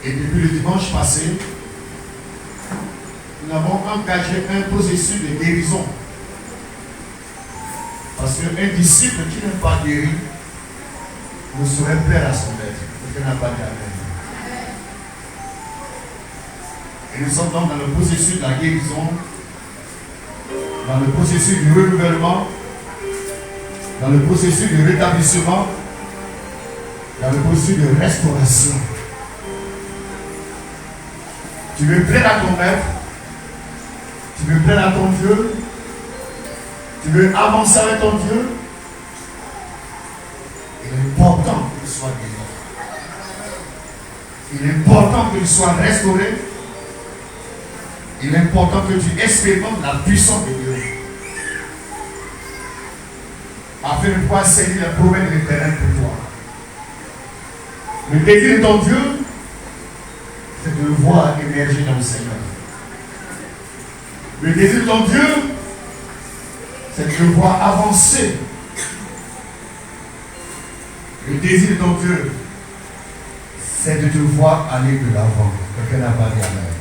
Et depuis le dimanche passé, nous avons engagé un processus de guérison. Parce qu'un disciple qui n'est pas guéri ne saurait plaire à son maître. Quelqu'un n'a pas dit amen. Et nous sommes donc dans le processus de la guérison, dans le processus du renouvellement, dans le processus de rétablissement, dans le processus de restauration. Tu veux plaire à ton maître, tu veux plaire à ton Dieu, tu veux avancer avec ton Dieu. Il est important qu'il soit guéri. Il est important qu'il soit restauré. Il est important que tu expérimentes la puissance de Dieu. Afin de pouvoir saisir les promesses de l'Éternel pour toi. Le désir de ton Dieu, c'est de le voir émerger dans le Seigneur. Le désir de ton Dieu, c'est de te voir avancer. Le désir de ton Dieu, c'est de te voir aller de l'avant. Quelqu'un n'a pas dit amen.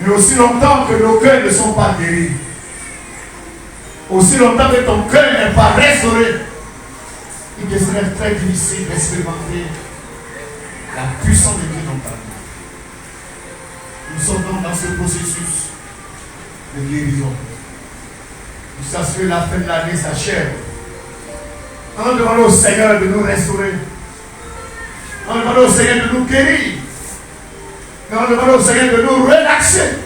Mais aussi longtemps que nos cœurs ne sont pas guéris, aussi longtemps que ton cœur n'est pas restauré, il te serait très difficile d'expérimenter la puissance de Dieu dans ta vie. Nous sommes donc dans ce processus de guérison. Nous s'assurer la fin de l'année s'achève. On demande au Seigneur de nous restaurer. On demande au Seigneur de nous guérir. On demande au Seigneur de nous relaxer.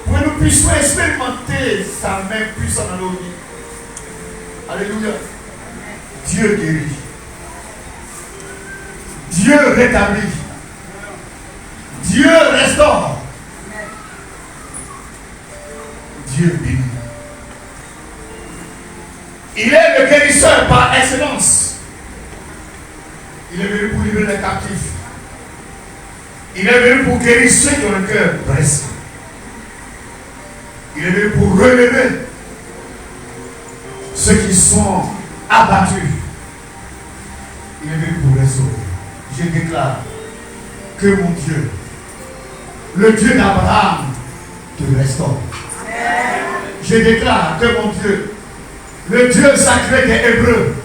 Pour que nous puissions expérimenter sa main puissante dans nos vies. Alléluia. Dieu guérit. Dieu rétablit. Dieu restaure. Dieu bénit. Il est le guérisseur par excellence. Il est venu pour libérer les captifs. Il est venu pour guérir ceux qui ont le cœur brisé. Il est venu pour relever ceux qui sont abattus. Il est venu pour restaurer. Je déclare que mon Dieu, le Dieu d'Abraham, te restaure. Je déclare que mon Dieu, le Dieu sacré des Hébreux,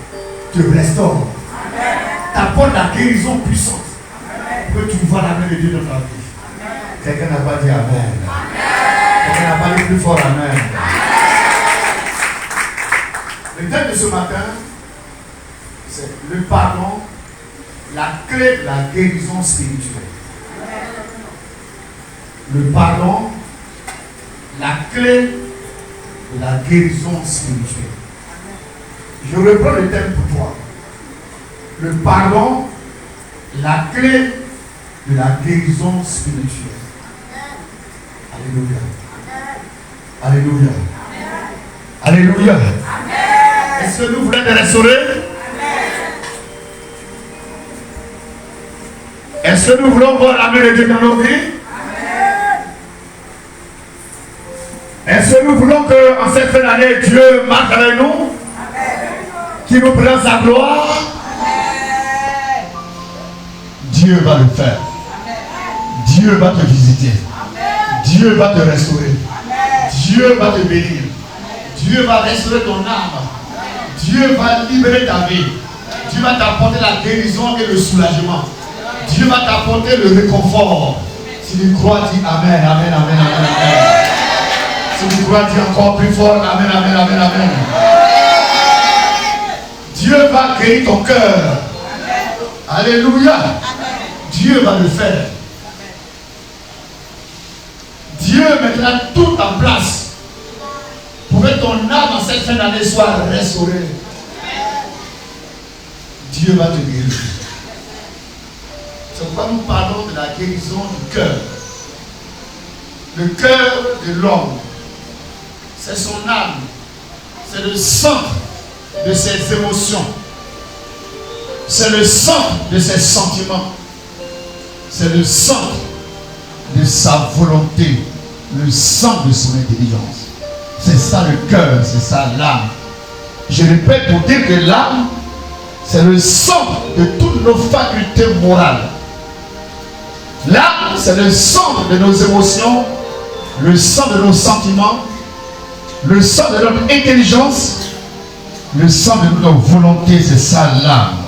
te restaure. T'apporte la guérison puissante. Pour que tu vois la main de Dieu dans ta vie. Quelqu'un n'a pas dit amen. Quelqu'un n'a pas dit plus fort amen. Le thème de ce matin, c'est le pardon, la clé de la guérison spirituelle. Le pardon, la clé de la guérison spirituelle. Je reprends le thème pour toi. Le pardon, la clé de la guérison spirituelle. Alléluia. Alléluia. Alléluia. Est-ce que nous voulons te restaurer? Est-ce que nous voulons voir la main de Dieu dans nos vies? Est-ce que nous voulons qu'en cette fin d'année, Dieu marche avec nous? Qu'il nous prenne sa gloire? Dieu va le faire. Dieu va te visiter. Dieu va te restaurer. Dieu va te bénir. Dieu va restaurer ton âme. Dieu va libérer ta vie. Dieu va t'apporter la guérison et le soulagement. Dieu va t'apporter le réconfort. Si tu crois, dis amen, amen, amen, amen, amen. Si tu crois, dis encore plus fort, amen, amen, amen, amen. Dieu va guérir ton cœur. Alléluia. Dieu va le faire. Dieu mettra tout en place pour que ton âme en cette fin d'année soit restaurée. Dieu va te guérir. C'est pourquoi nous parlons de la guérison du cœur. Le cœur de l'homme, c'est son âme, c'est le centre de ses émotions, c'est le centre de ses sentiments, c'est le centre de sa volonté, le centre de son intelligence. C'est ça le cœur, c'est ça l'âme. Je répète pour dire que l'âme, c'est le centre de toutes nos facultés morales. L'âme, c'est le centre de nos émotions, le centre de nos sentiments, le centre de notre intelligence, le centre de notre volonté, c'est ça l'âme.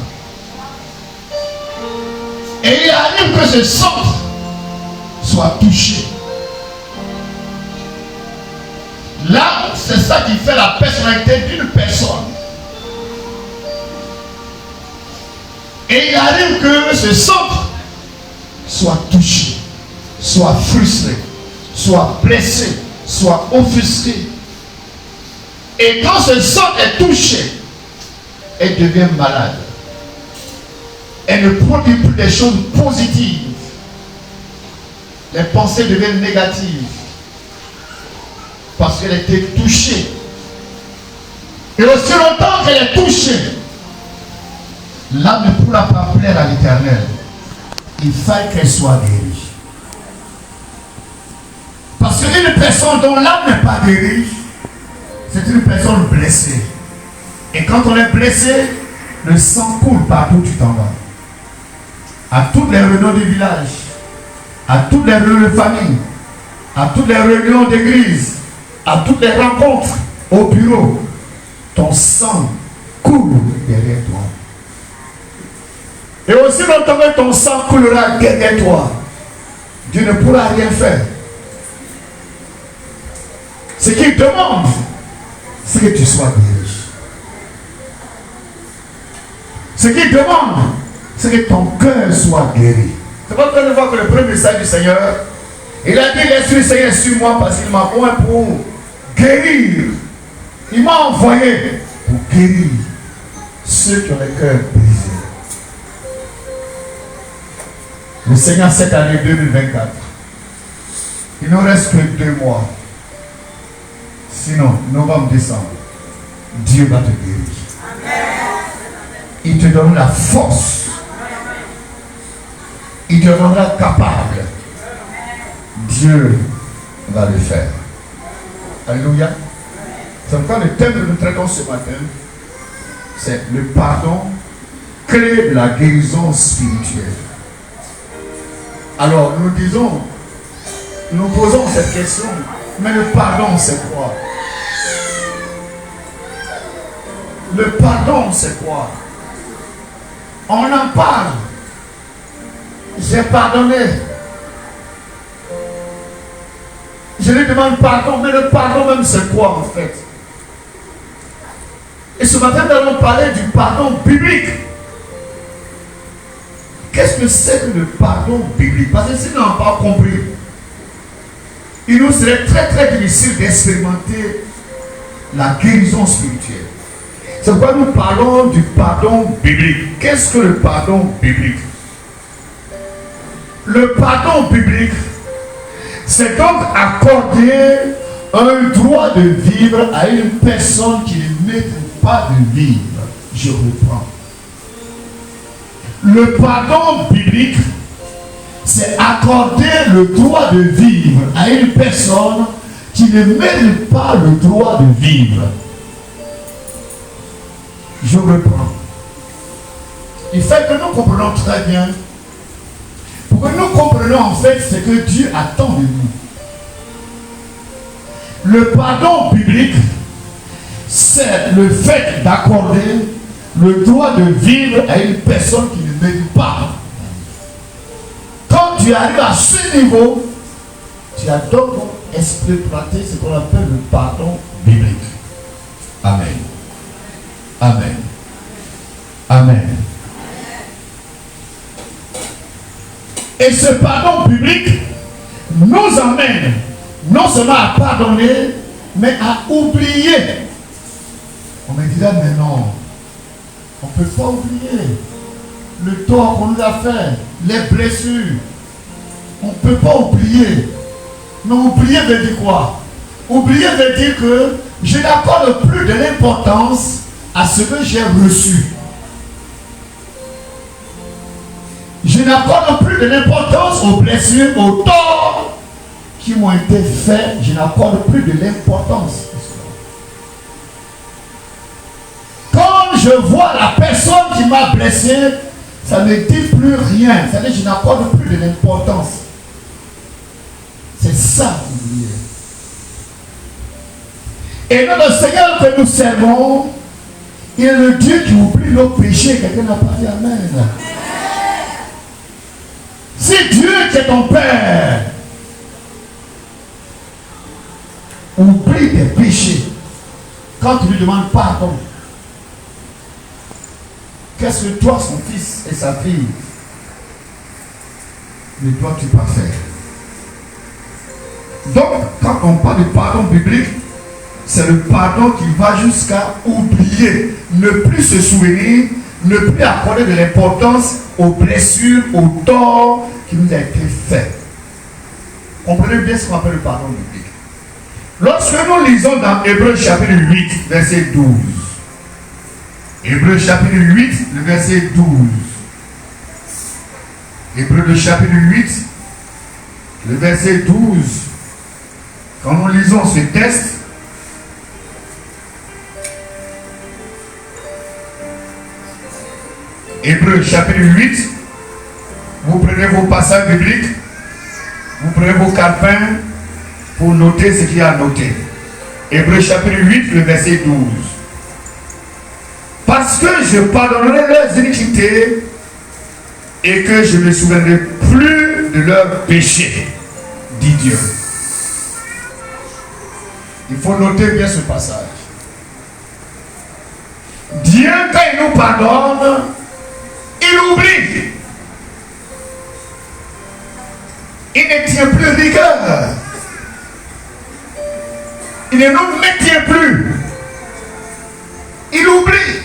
Et il arrive que ce centre soit touché. L'âme, c'est ça qui fait la personnalité d'une personne. Et il arrive que ce centre soit touché, soit frustré, soit blessé, soit offusqué. Et quand ce centre est touché, elle devient malade. Elle ne produit plus des choses positives. Les pensées deviennent négatives. Parce qu'elle a été touchée. Et aussi longtemps qu'elle est touchée, l'âme ne pourra pas plaire à l'Éternel. Il faut qu'elle soit guérie. Parce qu'une personne dont l'âme n'est pas guérie, c'est une personne blessée. Et quand on est blessé, le sang coule partout où tu t'en vas. À toutes les réunions du village, à toutes les réunions de famille, à toutes les réunions d'église, à toutes les rencontres au bureau, ton sang coule derrière toi. Et aussi longtemps que ton sang coulera derrière toi, Dieu ne pourra rien faire. Ce qu'il demande, c'est que tu sois guéri. Ce qu'il demande, c'est que ton cœur soit guéri. C'est pas qu'on voit que le premier message du Seigneur, il a dit l'Esprit du Seigneur sur moi parce qu'il m'a envoyé pour guérir. Il m'a envoyé pour guérir ceux qui ont le cœur brisé. Le Seigneur, cette année 2024, il ne reste que 2 mois. Sinon, novembre, décembre, Dieu va te guérir. Il te donne la force. Il te rendra capable. Dieu va le faire. Alléluia. C'est pourquoi le thème que nous traitons ce matin, c'est le pardon, clé de la guérison spirituelle. Alors nous disons, nous posons cette question, mais le pardon c'est quoi? Le pardon c'est quoi? On en parle. J'ai pardonné. Je lui demande pardon, mais le pardon même c'est quoi en fait? Et ce matin nous allons parler du pardon biblique. Qu'est-ce que c'est que le pardon biblique? Parce que si nous n'avons pas compris, il nous serait très très difficile d'expérimenter la guérison spirituelle. C'est pourquoi nous parlons du pardon biblique. Qu'est-ce que le pardon biblique? Le pardon biblique, c'est donc accorder un droit de vivre à une personne qui ne mérite pas de vivre. Je reprends. Le pardon biblique, c'est accorder le droit de vivre à une personne qui ne mérite pas le droit de vivre. Je reprends. Il fait que nous comprenons très bien. Pour que nous comprenions en fait ce que Dieu attend de nous. Le pardon biblique, c'est le fait d'accorder le droit de vivre à une personne qui ne mérite pas. Quand tu arrives à ce niveau, tu as donc exploité ce qu'on appelle le pardon biblique. Amen. Amen. Amen. Et ce pardon biblique nous emmène non seulement à pardonner, mais à oublier. On me dira, mais non, on ne peut pas oublier le tort qu'on nous a fait, les blessures. On ne peut pas oublier. Mais oublier veut dire quoi? Oublier veut dire que je n'accorde plus de l'importance à ce que j'ai reçu. Je n'accorde plus de l'importance aux blessures, aux torts qui m'ont été faits. Je n'accorde plus de l'importance. Quand je vois la personne qui m'a blessé, ça ne dit plus rien. Ça veut dire que je n'accorde plus de l'importance. C'est ça, oublier. Et notre Seigneur que nous servons, il est le Dieu qui oublie nos péchés. Quelqu'un n'a pas dit Amen. Si Dieu qui est ton Père oublie tes péchés quand tu lui demandes pardon, qu'est-ce que toi, son fils et sa fille, ne dois-tu pas faire? Donc, quand on parle de pardon biblique, c'est le pardon qui va jusqu'à oublier, ne plus se souvenir, ne plus accorder de l'importance aux blessures, aux torts qui nous a été faits. Comprenez bien ce qu'on appelle le pardon biblique. Lorsque nous lisons dans Hébreux chapitre 8, verset 12, Hébreux chapitre 8, le verset 12, Hébreux le chapitre 8, le verset 12, Quand nous lisons ce texte, Hébreux chapitre 8, vous prenez vos passages bibliques, vous prenez vos calepins pour noter ce qu'il y a à noter. Hébreux chapitre 8, le verset 12. Parce que je pardonnerai leurs iniquités et que je ne me souviendrai plus de leurs péchés, dit Dieu. Il faut noter bien ce passage. Dieu, quand il nous pardonne, il oublie. Il ne tient plus rigueur. Il ne nous maintient plus. Il oublie.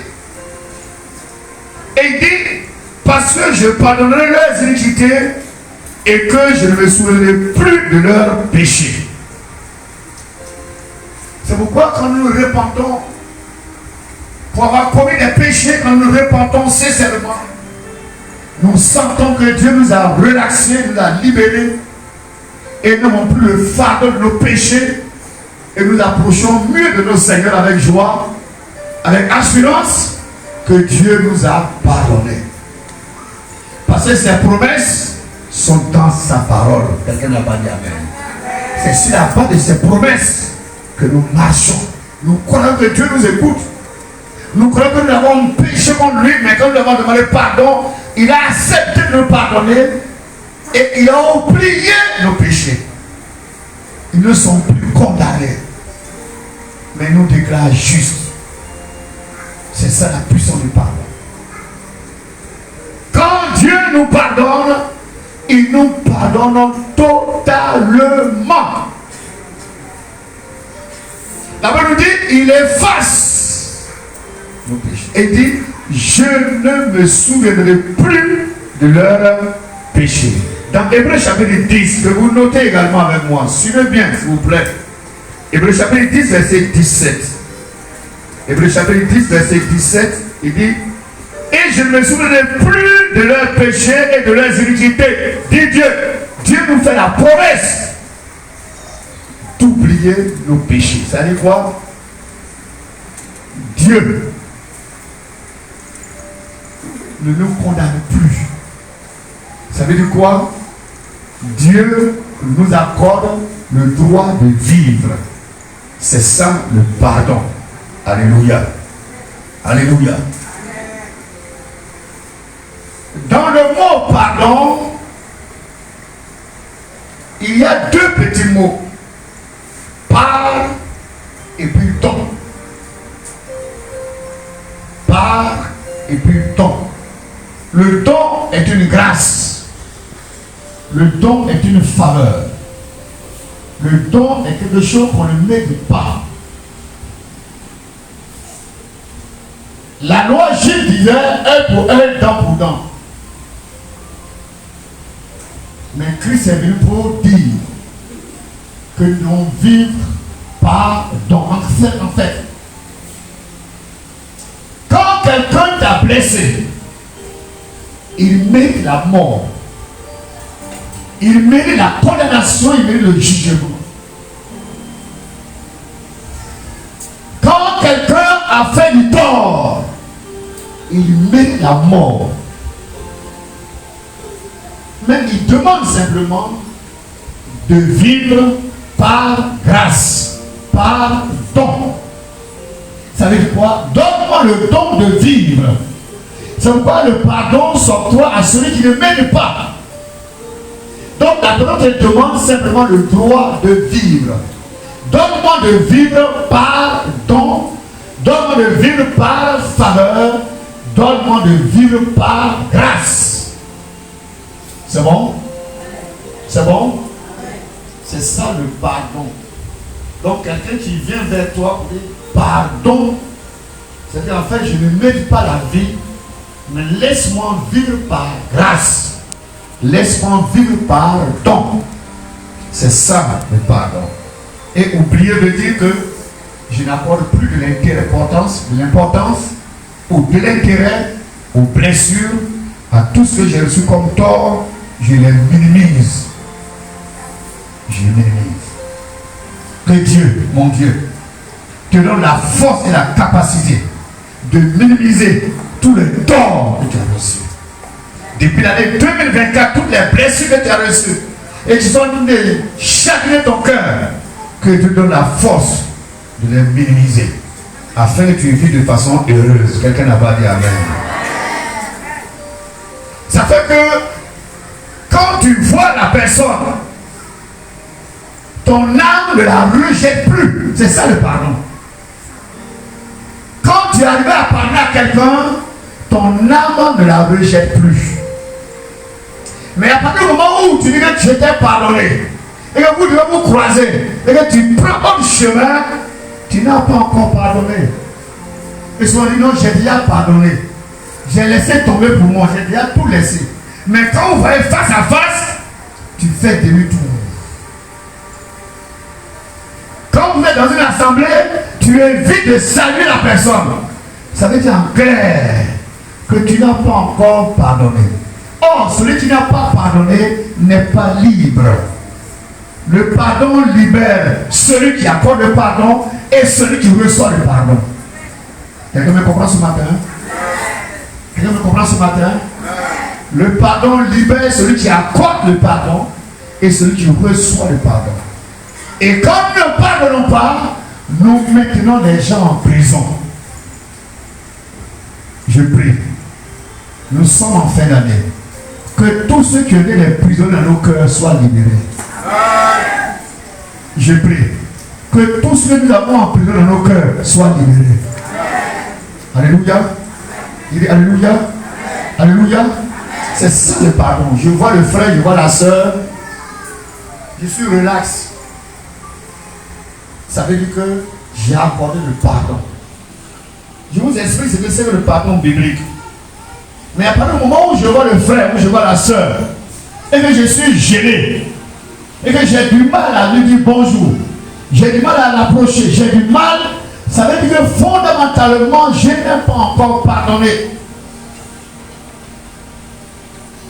Et il dit, parce que je pardonnerai leurs iniquités et que je ne me souviendrai plus de leurs péchés. C'est pourquoi quand nous nous repentons, pour avoir commis des péchés, quand nous nous repentons sincèrement, nous sentons que Dieu nous a relaxés, nous a libérés et nous n'avons plus le fardeau de nos péchés et nous approchons mieux de nos Seigneurs avec joie, avec assurance que Dieu nous a pardonné. Parce que ses promesses sont dans sa parole. Quelqu'un n'a pas dit amen. C'est sur la base de ses promesses que nous marchons. Nous croyons que Dieu nous écoute. Nous croyons que nous avons péché contre lui, mais quand nous avons demandé pardon, il a accepté de nous pardonner et il a oublié nos péchés. Ils ne sont plus condamnés, mais nous déclare juste. C'est ça la puissance du pardon. Quand Dieu nous pardonne, il nous pardonne totalement. La Bible nous dit, il efface nos péchés. Et dit, je ne me souviendrai plus de leurs péchés. Dans Hébreux chapitre 10, que vous notez également avec moi, suivez bien s'il vous plaît. Hébreux chapitre 10, verset 17. Hébreux chapitre 10, verset 17, il dit, et je ne me souviendrai plus de leurs péchés et de leurs iniquités. Dit Dieu. Dieu nous fait la promesse d'oublier nos péchés. Ça veut dire quoi? Dieu ne nous condamne plus. Ça veut dire quoi? Dieu nous accorde le droit de vivre. C'est ça le pardon. Alléluia. Alléluia. Dans le mot pardon, il y a deux petits mots. Par et puis don. Par et puis don. Le don est une grâce. Le don est une faveur. Le don est quelque chose qu'on ne mérite pas. La loi juive disait un pour un, dent pour dent. Mais Christ est venu pour dire que nous devons vivre par don. En fait, quand quelqu'un t'a blessé, il mérite la mort. Il mérite la condamnation, il mérite le jugement. Quand quelqu'un a fait du tort, il mérite la mort. Mais il demande simplement de vivre par grâce, par don. Ça veut dire quoi? Donne-moi le don de vivre. C'est pourquoi le pardon s'octroie à celui qui ne mérite pas. Donc la parole te demande simplement le droit de vivre. Donne-moi de vivre par don. Donne-moi de vivre par faveur. Donne-moi de vivre par grâce. C'est bon? C'est bon? C'est ça le pardon. Donc quelqu'un qui vient vers toi pour dire pardon, c'est-à-dire en fait je ne mérite pas la vie, mais laisse-moi vivre par grâce. Laisse-moi vivre par don. C'est ça le pardon. Et oubliez de dire que je n'accorde plus de l'importance ou de l'intérêt aux blessures, à tout ce que j'ai reçu comme tort, je les minimise. Je les minimise. Que Dieu, mon Dieu, te donne la force et la capacité de minimiser tous les torts que tu as reçus. Depuis l'année 2024, toutes les blessures que tu as reçues et qui sont venues chagrer ton cœur, que Dieu te donne la force de les minimiser afin que tu vis de façon heureuse. Quelqu'un n'a pas dit amen. Ça fait que quand tu vois la personne, ton âme ne la rejette plus. C'est ça le pardon. Quand tu arrives à pardonner à quelqu'un, ton âme ne la rejette plus. Mais à partir du moment où tu dis que tu t'es pardonné, et que vous devez vous croiser, et que tu prends un chemin, tu n'as pas encore pardonné. Et souvent dit non, j'ai déjà pardonné. J'ai laissé tomber pour moi, j'ai déjà tout laissé. Mais quand vous voyez face à face, tu fais demi-tour. Quand vous êtes dans une assemblée, tu évites de saluer la personne. Ça veut dire en clair que tu n'as pas encore pardonné. Or, celui qui n'a pas pardonné n'est pas libre. Le pardon libère celui qui accorde le pardon et celui qui reçoit le pardon. Quelqu'un me comprend ce matin? Quelqu'un me comprend ce matin? Le pardon libère celui qui accorde le pardon et celui qui reçoit le pardon. Et quand nous ne pardonnons pas, nous maintenons les gens en prison. Je prie. Nous sommes en fin d'année. Que tous ceux qui ont été les prisonniers dans nos cœurs soient libérés. Je prie. Que tous ceux que nous avons en prison dans nos cœurs soient libérés. Alléluia. Il dit Alléluia. Alléluia. C'est ça le pardon. Je vois le frère, je vois la soeur. Je suis relax. Ça veut dire que j'ai accordé le pardon. Je vous explique ce que c'est que le pardon biblique. Mais à partir du moment où je vois le frère, où je vois la soeur, et que je suis gêné, et que j'ai du mal à lui dire bonjour, j'ai du mal à l'approcher, j'ai du mal, ça veut dire que fondamentalement, je n'ai pas encore pardonné.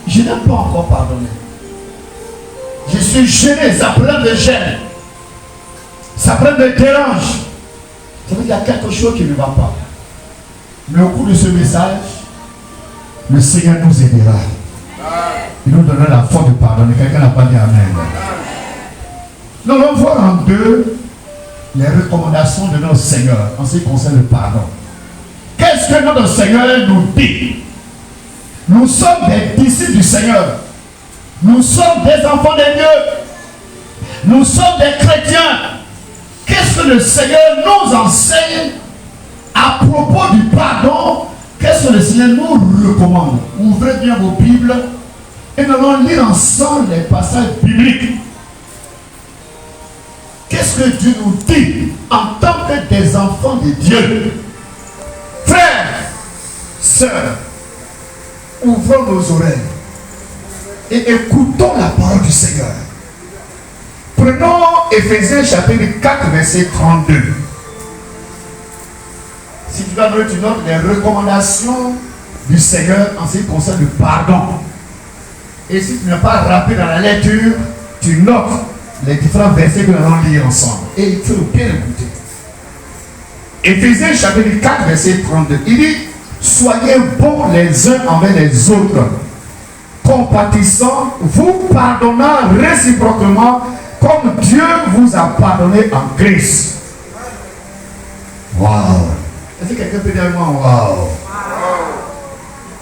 Je n'ai pas encore pardonné. Je suis gêné, ça prend de gêne. Ça prend de dérange. Ça veut dire qu'il y a quelque chose qui ne va pas. Mais au cours de ce message, le Seigneur nous aidera. Il nous donnera la force de pardonner. Quelqu'un n'a pas dit amen. Nous allons voir en deux les recommandations de notre Seigneur en ce qui concerne le pardon. Qu'est-ce que notre Seigneur nous dit? Nous sommes des disciples du Seigneur. Nous sommes des enfants de Dieu. Nous sommes des chrétiens. Qu'est-ce que le Seigneur nous enseigne à propos du pardon? Qu'est-ce que le Seigneur nous recommande? Ouvrez bien vos Bibles et nous allons lire ensemble les passages bibliques. Qu'est-ce que Dieu nous dit en tant que des enfants de Dieu? Frères, sœurs, ouvrons nos oreilles et écoutons la parole du Seigneur. Prenons Éphésiens chapitre 4, verset 32. Si tu vas donner, tu notes les recommandations du Seigneur en ce qui concerne le pardon. Et si tu n'as pas rappelé dans la lecture, tu notes les différents versets que nous allons lire ensemble. Et il faut bien écouter. Éphésiens chapitre 4, verset 32. Il dit, soyez bons les uns envers les autres, compatissants, vous pardonnant réciproquement, comme Dieu vous a pardonné en Christ. Waouh! Est-ce que quelqu'un peut dire moi waouh?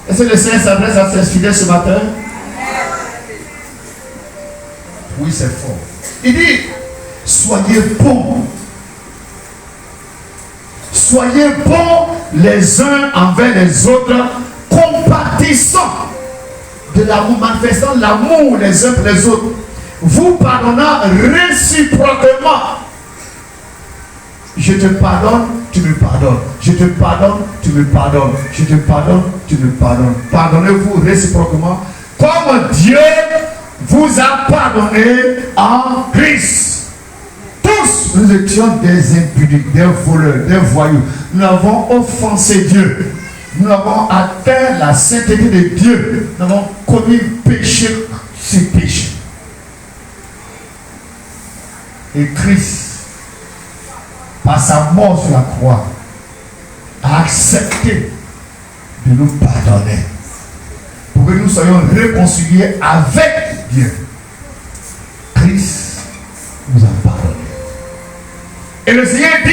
Est-ce que le Seigneur s'adresse à ses fidèles ce matin? Oui, c'est fort. Il dit, soyez bons. Soyez bons les uns envers les autres, compatissants de l'amour, manifestant l'amour les uns pour les autres, vous pardonnant réciproquement. Je te pardonne, tu me pardonnes. Je te pardonne, tu me pardonnes. Je te pardonne, tu me pardonnes. Pardonnez-vous réciproquement, comme Dieu vous a pardonné en Christ. Tous, nous étions des impudiques, des voleurs, des voyous. Nous avons offensé Dieu. Nous avons atteint la sainteté de Dieu. Nous avons commis péché sur péché. Et Christ par sa mort sur la croix, a accepté de nous pardonner pour que nous soyons réconciliés avec Dieu. Christ nous a pardonné. Et le Seigneur dit,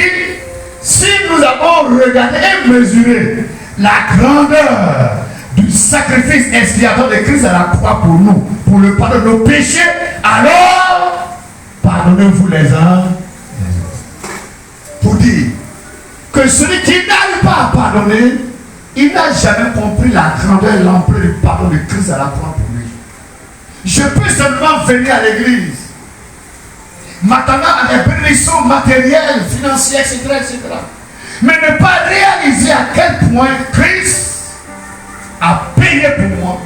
si nous avons regardé et mesuré la grandeur du sacrifice expiatoire de Christ à la croix pour nous, pour le pardon de nos péchés, alors pardonnez-vous les uns les autres. Pour dire que celui qui n'arrive pas à pardonner, il n'a jamais compris la grandeur et l'ampleur du pardon de Christ à la croix pour lui. Je peux seulement venir à l'église, m'attendant à des bénédictions matérielles, financières, etc., etc. Mais ne pas réaliser à quel point Christ a payé pour moi,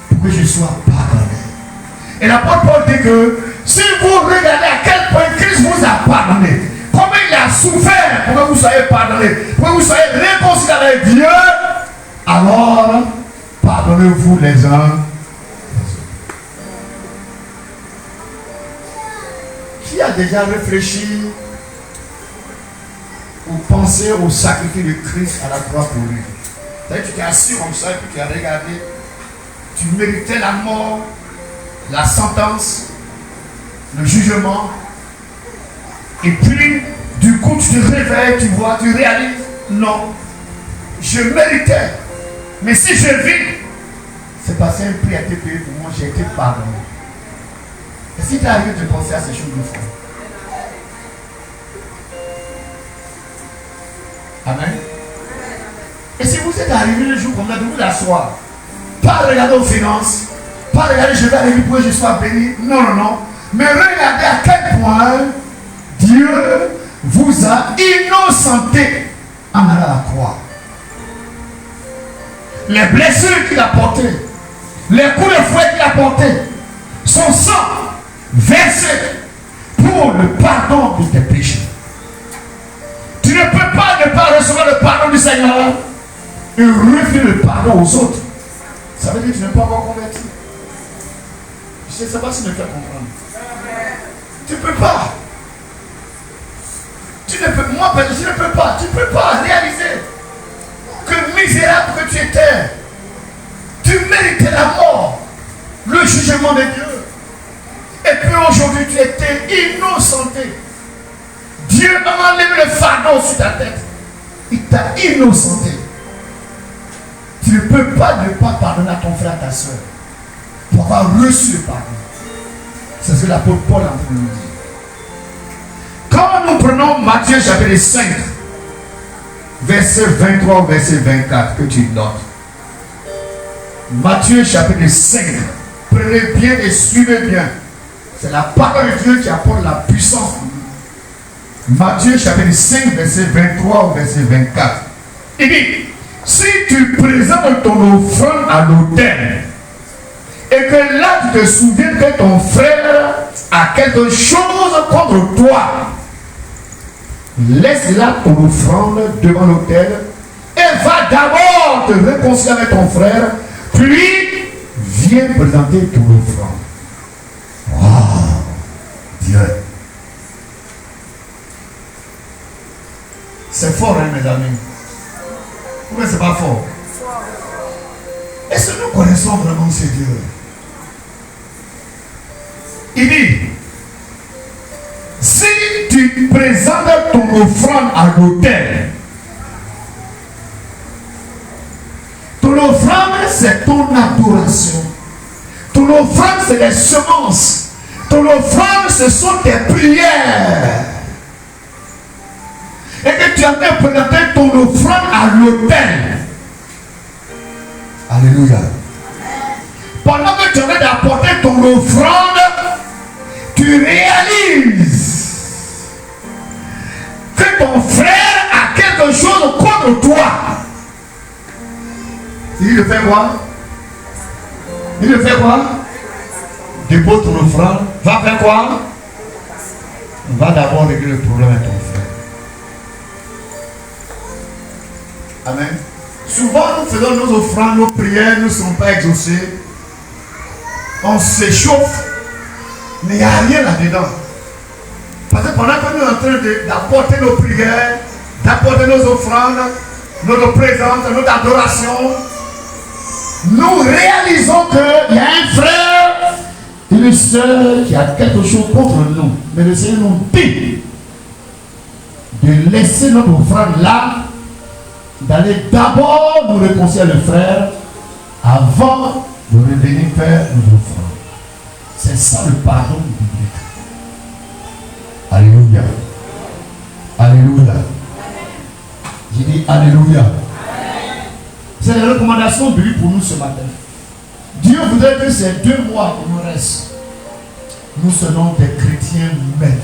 pour que je sois pardonné. Et l'apôtre Paul dit que si vous regardez à quel point Christ vous a pardonné, comment il a souffert pour que vous soyez pardonné, pour que vous soyez réconciliés avec Dieu, alors pardonnez-vous les uns les autres. Qui a déjà réfléchi ou pensé au sacrifice de Christ à la croix pour lui? Tu t'es assis comme ça et puis tu as regardé. Tu méritais la mort, la sentence, le jugement. Et puis, du coup, tu te réveilles, tu vois, tu réalises. Non, je méritais. Mais si je vis, c'est parce qu'un prix a été payé pour moi, j'ai été pardonné. Est-ce qu'il t'est arrivé de penser à ces choses de foi? Amen. Et si vous êtes arrivé le jour comme ça, de vous asseoir, pas regarder aux finances, pas regarder je vais aller pour que je sois béni, non, non, non, mais regardez à quel point Dieu vous a innocenté en allant à la croix. Les blessures qu'il a portées, les coups de fouet qu'il a portés, son sang versé pour le pardon de tes péchés. Tu ne peux pas ne pas recevoir le pardon du Seigneur et refuser le pardon aux autres. Ça veut dire que tu n'es pas encore converti. Je ne sais pas si je me fais comprendre. Tu ne peux pas. Tu ne peux, moi, je ne peux pas. Tu ne peux pas réaliser que misérable que tu étais, tu méritais la mort, le jugement de Dieu. Et puis aujourd'hui, tu étais innocenté. Dieu a enlevé le fardeau sur ta tête. Il t'a innocenté. Tu ne peux pas ne pas pardonner à ton frère, à ta soeur, pour avoir reçu le pardon. C'est ce que l'apôtre Paul a voulu nous dire. Quand nous prenons Matthieu chapitre 5, verset 23 au verset 24, que tu notes. Matthieu chapitre 5, prenez bien et suivez bien. C'est la parole de Dieu qui apporte la puissance. Matthieu chapitre 5, verset 23 au verset 24. Il dit, si tu présentes ton offrande à l'autel, et que là tu te souviens que ton frère a quelque chose contre toi, laisse là ton offrande devant l'autel et va d'abord te réconcilier avec ton frère, puis viens présenter ton offrande. Oh, Dieu. C'est fort, hein, mes amis. Pourquoi c'est pas fort? Est-ce que nous connaissons vraiment ce Dieu? Il dit, si tu présentes ton offrande à l'autel, ton offrande c'est ton adoration, ton offrande c'est les semences, ton offrande ce sont tes prières, et que tu as bien présenté ton offrande à l'autel. Alléluia. Pendant que tu viens d'apporter ton offrande, tu réalises que ton frère a quelque chose contre toi. Il le fait quoi? Il le fait quoi? Dépose ton offrande. Va faire quoi? Va d'abord régler le problème avec ton frère. Amen. Souvent nous faisons nos offrandes, nos prières ne sont pas exaucées. On s'échauffe, mais il n'y a rien là-dedans. Parce que pendant que sommes en train d'apporter nos prières, d'apporter nos offrandes, notre présence, notre adoration, nous réalisons qu'il y a un frère, une soeur qui a quelque chose contre nous. Mais le Seigneur nous dit de laisser notre offrande là, d'aller d'abord nous réconcilier le frère avant de revenir faire notre offrande. C'est ça le pardon biblique. Alléluia. Alléluia. J'ai dit Alléluia. C'est la recommandation biblique pour nous ce matin. Dieu voudrait que ces 2 mois qui nous restent, nous serons des chrétiens merveilleux.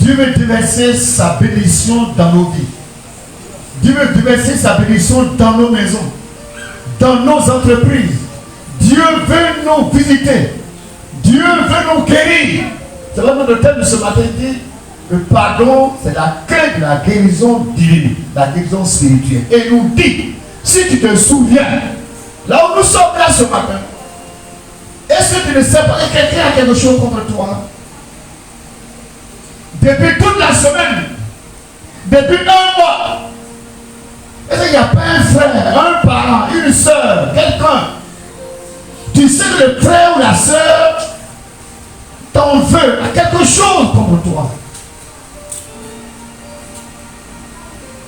Dieu veut déverser sa bénédiction dans nos vies. Dieu veut déverser sa bénédiction dans nos maisons, dans nos entreprises. Dieu veut nous visiter. Dieu veut nous guérir. C'est vraiment le thème de ce matin dit le pardon, c'est la clé de la guérison divine, la guérison spirituelle. Et il nous dit, si tu te souviens, là où nous sommes là ce matin, est-ce que tu ne sais pas que quelqu'un a quelque chose contre toi? Depuis toute la semaine, depuis 1 mois, est-ce qu'il n'y a pas un frère, un parent, une soeur, quelqu'un? Tu sais que le frère ou la soeur t'en veut, a quelque chose contre toi.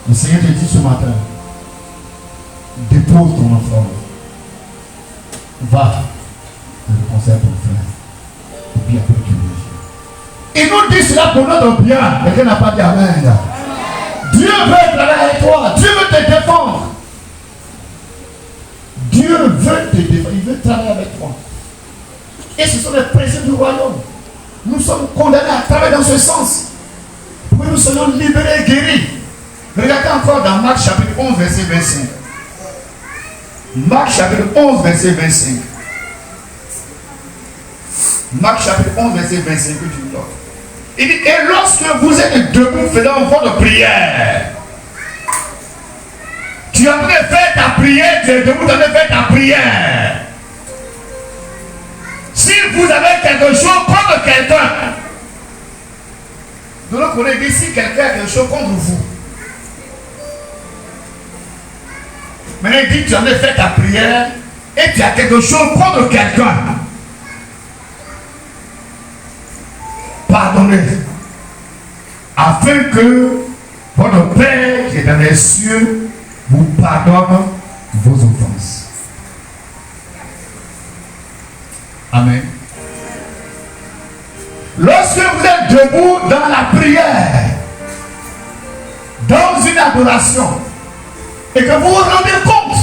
Le Seigneur te dit ce matin, dépose ton enfant. Va, le conseil à ton frère. Et puis après tu le. Il nous dit cela pour notre bien. Quelqu'un n'a pas dit amen. Dieu veut travailler avec toi. Dieu veut te défendre. Dieu veut te défendre. Il veut travailler avec toi. Et ce sont les principes du royaume. Nous sommes condamnés à travailler dans ce sens. Pour que nous soyons libérés et guéris. Regardez encore dans Marc chapitre 11, verset 25. Marc chapitre 11, verset 25. Marc chapitre 11, verset 25 que tu donnes. Il dit, et lorsque vous êtes debout faisant votre prière, tu es en train de faire ta prière, tu es debout en train de faire ta prière. Si vous avez quelque chose contre quelqu'un, de l'autre côté, dit si quelqu'un a quelque chose contre vous, maintenant il dit tu en as fait ta prière et tu as quelque chose contre quelqu'un. Pardonnez, afin que votre Père qui est dans les cieux vous pardonne vos offenses. Amen. Lorsque vous êtes debout dans la prière, dans une adoration, et que vous vous rendez compte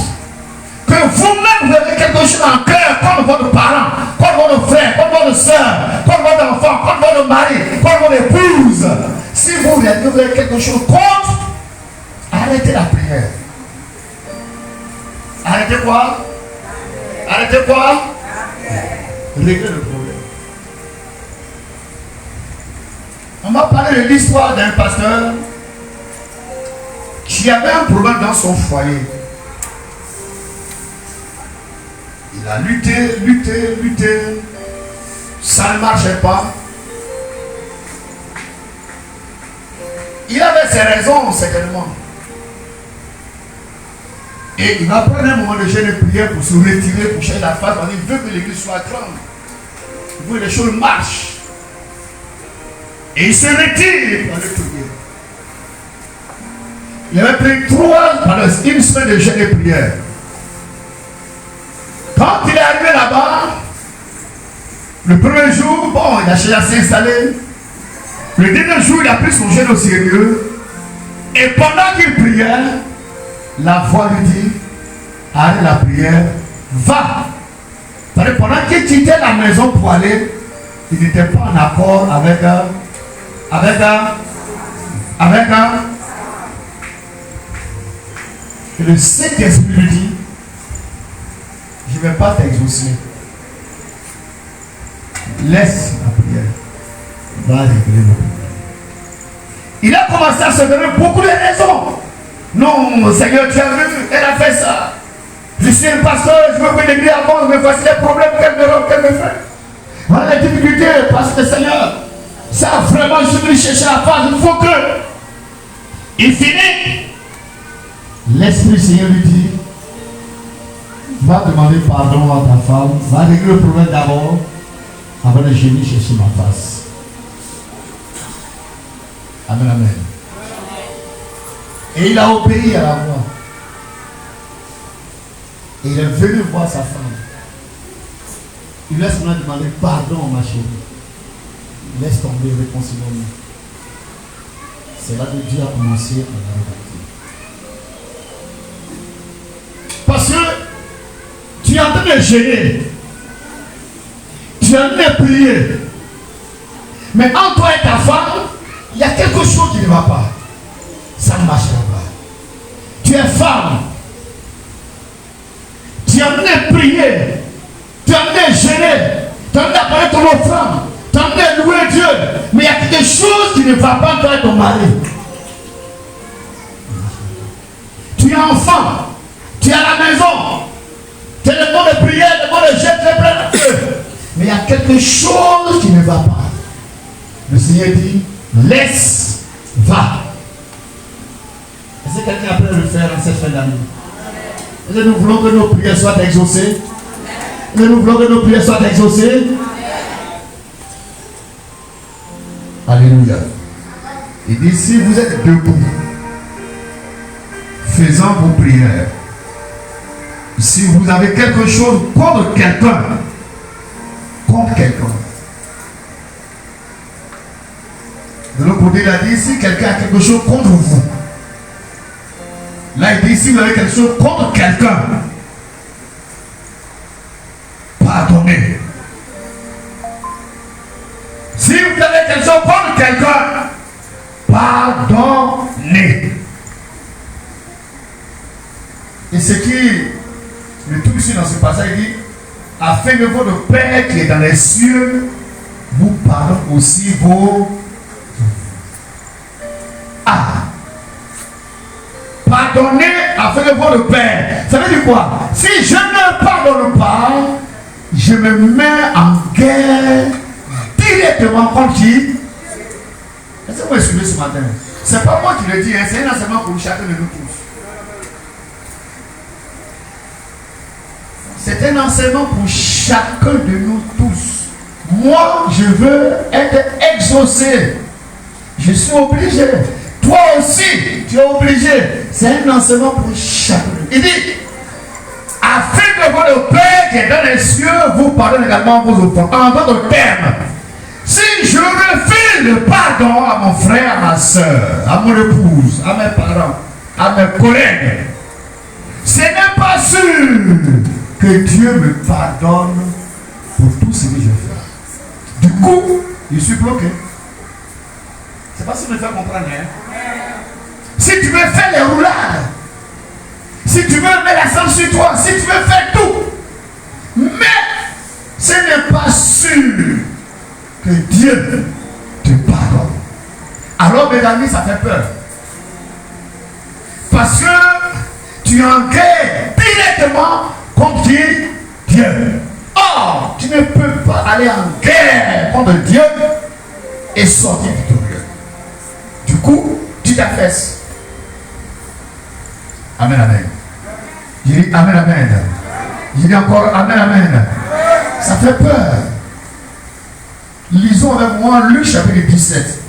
que vous-même vous avez quelque chose en cœur contre votre parent, contre votre frère, contre votre soeur, contre votre enfant, contre votre mari, contre votre épouse, si vous avez quelque chose contre, arrêtez la prière. Arrêtez quoi? Arrêtez quoi? Réglez le problème. On m'a parlé de l'histoire d'un pasteur qui avait un problème dans son foyer. Il a lutté, ça ne marchait pas. Il avait ses raisons, certainement. Et il va prendre un moment de jeûne et prière pour se retirer, pour chercher la face, parce qu'il veut que l'église soit grande. Il veut que les choses marchent. Et il se retire pour aller prier. Il avait pris pendant une semaine de jeûne et prière. Quand il est arrivé là-bas, le premier jour, bon, il a cherché à s'installer. Le deuxième jour, il a pris son jeûne au sérieux. Et pendant qu'il priait, la voix lui dit, arrête la prière, va. Pendant qu'il quittait la maison pour aller, il n'était pas en accord avec et le Saint-Esprit lui dit, je ne vais pas t'exaucer. Laisse la prière. Va régler le problème. Il a commencé à se donner beaucoup de raisons. Non, Seigneur, tu as vu, elle a fait ça. Je suis un pasteur, je veux que l'église avance, mais voici les problèmes qu'elle me fait. Voilà les difficultés, parce que Seigneur, Ça vraiment, je suis venu chercher la phase. Il faut que il finit. L'Esprit Seigneur lui dit, va demander pardon à ta femme, va régler le problème d'abord, avant de venir chercher ma face. Amen, amen. Et il a obéi à la voix. Et il est venu voir sa femme. Il laisse maintenant demander pardon, ma chérie. Laisse tomber, réconcilions-nous. C'est là que Dieu a commencé à la rédacter. Parce que tu es en train de gêner. Tu es en train de prier. Mais entre toi et ta femme, il y a quelque chose qui ne va pas. Ça ne marchera pas. Tu es femme. Tu es en train de prier. Tu es en train de gêner. Tu es en train d'appeler ton offrande. Tu es en train de louer Dieu. Mais il y a quelque chose qui ne va pas entre toi et ton mari. Tu es enfant. Tu es à la maison. Tu es le monde de prière, le monde de jeûne, tu es plein de feu. Mais il y a quelque chose qui ne va pas. Le Seigneur dit, laisse, va. Est-ce que quelqu'un a pu le faire en cette fin d'année? Est-ce que nous voulons que nos prières soient exaucées? Est-ce que nous voulons que nos prières soient exaucées? Alléluia. Il dit, si vous êtes debout, faisant vos prières, si vous avez quelque chose contre quelqu'un, de l'autre côté, il a dit, si quelqu'un a quelque chose contre vous, là il dit, si vous avez quelque chose contre quelqu'un, pardonnez. Si vous avez quelque chose contre quelqu'un, pardonnez. Et ce qui le tout ici dans ce passage, il dit, afin que votre Père qui est dans les cieux vous pardonne aussi vos... Pardonnez afin que votre Père. Ça veut dire quoi? Si je ne pardonne pas, je me mets en guerre directement contre qui? Est-ce que vous me suivez ce matin? C'est pas moi qui le dis, hein, c'est un enseignement pour chacun de nous tous. C'est un enseignement pour chacun de nous tous. Moi, je veux être exaucé. Je suis obligé. Toi aussi, tu es obligé. C'est un enseignement pour chacun. Il dit, afin que votre Père qui est dans les cieux vous pardonne également vos offenses. En d'autres termes, si je refuse le pardon à mon frère, à ma soeur, à mon épouse, à mes parents, à mes collègues, ce n'est pas sûr que Dieu me pardonne pour tout ce que je fais. Du coup, je suis bloqué. C'est pas ce que me fait comprendre. Hein? Si tu veux faire les roulades, si tu veux mettre la sang sur toi, si tu veux faire tout, mais ce n'est pas sûr que Dieu te pardonne. Alors, mes amis, ça fait peur. Parce que tu es en guerre directement contre Dieu. Or, tu ne peux pas aller en guerre contre Dieu et sortir victorieux. Du coup, tu t'affaisses. Amen, amen. Je dis amen, amen. Je dis encore amen, amen. Ça fait peur. Lisons avec moi Luc chapitre 17.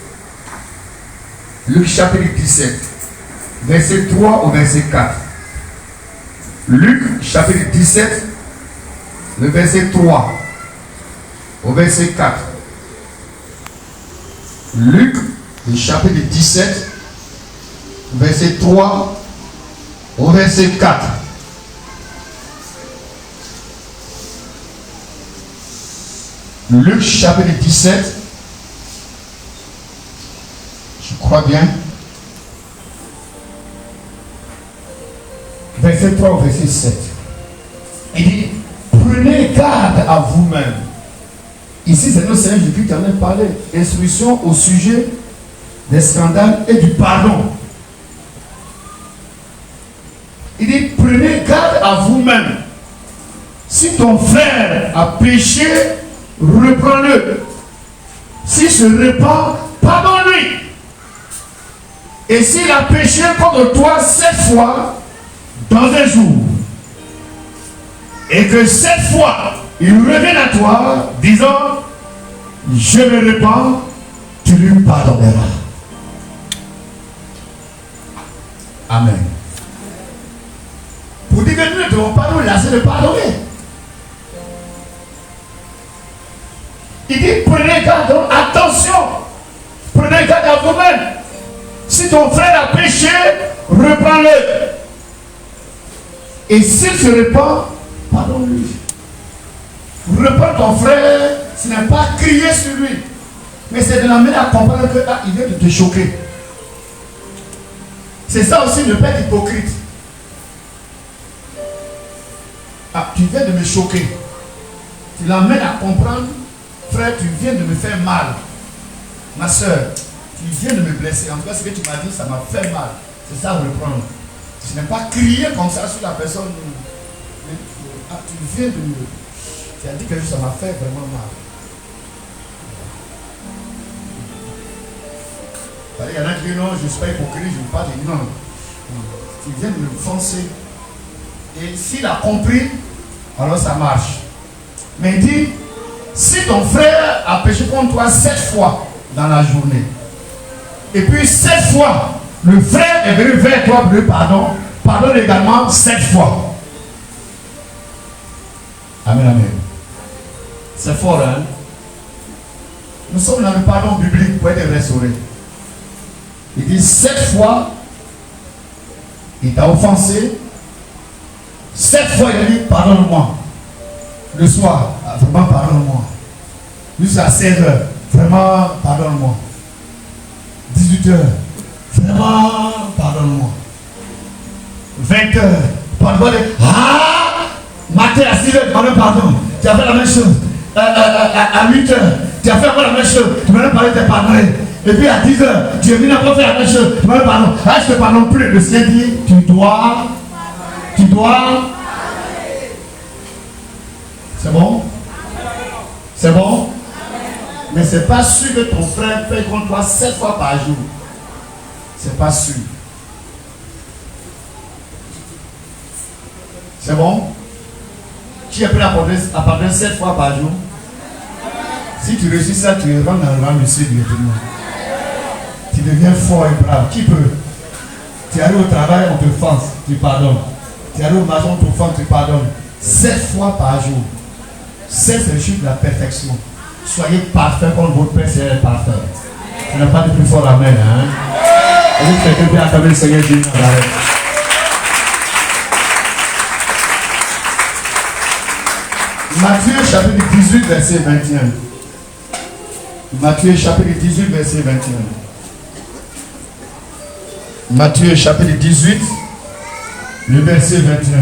Luc chapitre 17. Verset 3 au verset 4. Luc chapitre 17. Le verset 3 au verset 4. Luc chapitre 17. Verset 3 au verset 4. Luc chapitre 17. Je crois bien. Verset 3 au verset 7. Il dit, prenez garde à vous-même. Ici, c'est notre Seigneur Jésus qui en a parlé. Instruction au sujet des scandales et du pardon. Il dit, prenez garde à vous-même. Si ton frère a péché, reprends-le. s'il se répand, pardonne-lui. Et s'il a péché contre toi 7 fois dans un jour, et que 7 fois il revient à toi, disant, je me répands, tu lui pardonneras. Amen. Pour dire que nous ne devons pas nous lasser de pardonner. Il dit, prenez garde, attention, prenez garde à vous-même. Si ton frère a péché, reprends-le. Et s'il se répand, pardonne-lui. Reprends ton frère, ce n'est pas crier sur lui, mais c'est de l'amener à comprendre qu'il vient de te choquer. C'est ça aussi, ne pas être hypocrite. Ah, tu viens de me choquer. Tu l'amènes à comprendre, frère, tu viens de me faire mal. Ma soeur, tu viens de me blesser. En tout cas, ce que tu m'as dit, ça m'a fait mal. C'est ça, reprendre. Ce n'est pas crier comme ça sur la personne. Ah, tu viens de me... Tu as dit que ça m'a fait vraiment mal. Il y en a qui disent non, je ne suis pas hypocrite, je ne veux pas dire non. Tu viens de me foncer. Et s'il a compris, alors ça marche. Mais il dit, si ton frère a péché contre toi 7 fois dans la journée, et puis 7 fois, le frère est venu vers toi pour lui pardonne également 7 fois. Amen, amen. C'est fort, hein? Nous sommes dans le pardon biblique pour être restaurés. Il dit 7 fois, il t'a offensé. 7 fois, il a dit pardonne-moi. Le soir, vraiment pardonne-moi. Jusqu'à 16h, vraiment pardonne-moi. 18h, vraiment pardonne-moi. 20h, pardonne-moi. Ah! Matin à 6h, pardon. Tu as fait la même chose. À 8h, tu as fait encore la même chose. Tu m'as parlé de pardonner. Et puis à 10h, tu es venu encore faire la même chose. Tu m'as pardonné. Ah, je ne te pardonne plus. Le ciel dit, tu dois. C'est bon? C'est bon? Mais ce n'est pas sûr que ton frère fait contre toi 7 fois par jour. C'est pas sûr. C'est bon? Qui est prêt à pardonner 7 fois par jour? Si tu réussis ça, tu rentres dans le rang de Dieu directement. Tu deviens fort et brave. Qui peut? Tu arrives au travail, on te fonce, tu pardonnes. Tu arrives au marché, on te fonce, tu pardonnes. 7 fois par jour. 7, c'est le chiffre de la perfection. Soyez parfait comme votre Père est parfait. Tu n'as pas de plus fort amen. Hein? Et vous faites bien acclamer le Seigneur Jésus. Matthieu chapitre 18, verset 21. Matthieu chapitre 18, verset 21. Matthieu chapitre 18, le verset 21.